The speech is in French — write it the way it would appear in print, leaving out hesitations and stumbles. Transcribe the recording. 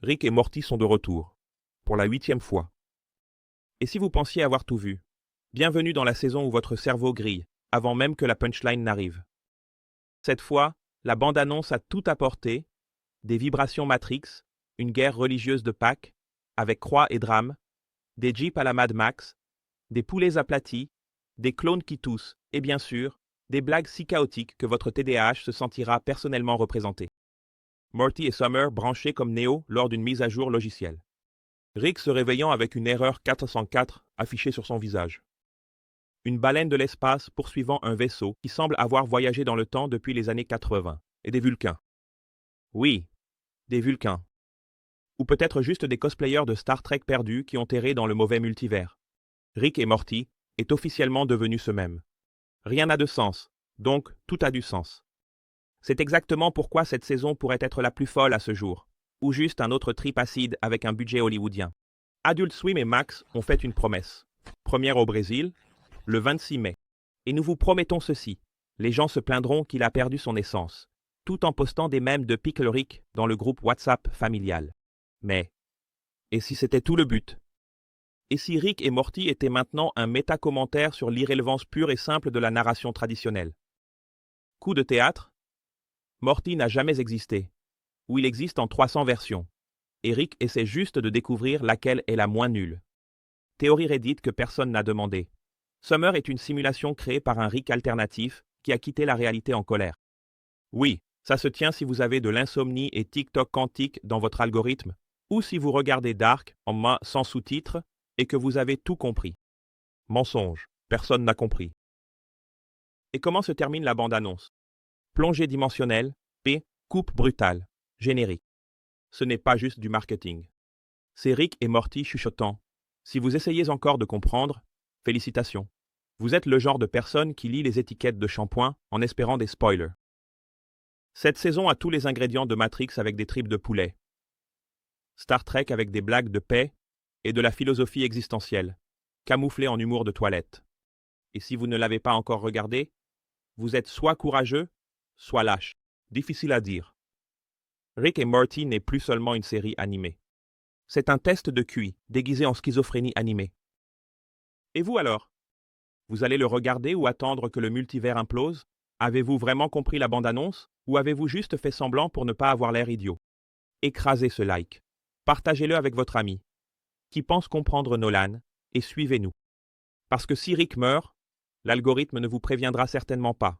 Rick et Morty sont de retour. Pour la 8e fois. Et si vous pensiez avoir tout vu, bienvenue dans la saison où votre cerveau grille, avant même que la punchline n'arrive. Cette fois, la bande-annonce a tout apporté, des vibrations Matrix, une guerre religieuse de Pâques, avec croix et drame, des jeeps à la Mad Max, des poulets aplatis, des clones qui toussent, et bien sûr, des blagues si chaotiques que votre TDAH se sentira personnellement représenté. Morty et Summer branchés comme Neo lors d'une mise à jour logicielle. Rick se réveillant avec une erreur 404 affichée sur son visage. Une baleine de l'espace poursuivant un vaisseau qui semble avoir voyagé dans le temps depuis les années 80, et des Vulcains. Oui, des Vulcains. Ou peut-être juste des cosplayers de Star Trek perdus qui ont erré dans le mauvais multivers. Rick et Morty est officiellement devenu ce même. Rien n'a de sens, donc tout a du sens. C'est exactement pourquoi cette saison pourrait être la plus folle à ce jour, ou juste un autre trip acide avec un budget hollywoodien. Adult Swim et Max ont fait une promesse. Première au Brésil, le 26 mai. Et nous vous promettons ceci, les gens se plaindront qu'il a perdu son essence, tout en postant des mèmes de Pickle Rick dans le groupe WhatsApp familial. Mais, et si c'était tout le but? Et si Rick et Morty étaient maintenant un méta-commentaire sur l'irrélevance pure et simple de la narration traditionnelle? Coup de théâtre? Morty n'a jamais existé, ou il existe en 300 versions, et Rick essaie juste de découvrir laquelle est la moins nulle. Théorie Reddit que personne n'a demandé. Summer est une simulation créée par un Rick alternatif qui a quitté la réalité en colère. Oui, ça se tient si vous avez de l'insomnie et TikTok quantique dans votre algorithme, ou si vous regardez Dark en main sans sous-titres et que vous avez tout compris. Mensonge, personne n'a compris. Et comment se termine la bande-annonce? Plongée dimensionnelle, coupe brutale, générique. Ce n'est pas juste du marketing. C'est Rick et Morty chuchotant. Si vous essayez encore de comprendre, félicitations. Vous êtes le genre de personne qui lit les étiquettes de shampoing en espérant des spoilers. Cette saison a tous les ingrédients de Matrix avec des tripes de poulet. Star Trek avec des blagues de paix et de la philosophie existentielle, camouflée en humour de toilette. Et si vous ne l'avez pas encore regardé, vous êtes soit courageux, soit lâche. Difficile à dire. Rick et Morty n'est plus seulement une série animée. C'est un test de QI, déguisé en schizophrénie animée. Et vous alors? Vous allez le regarder ou attendre que le multivers implose? Avez-vous vraiment compris la bande-annonce? Ou avez-vous juste fait semblant pour ne pas avoir l'air idiot? Écrasez ce like. Partagez-le avec votre ami, qui pense comprendre Nolan, et suivez-nous. Parce que si Rick meurt, l'algorithme ne vous préviendra certainement pas.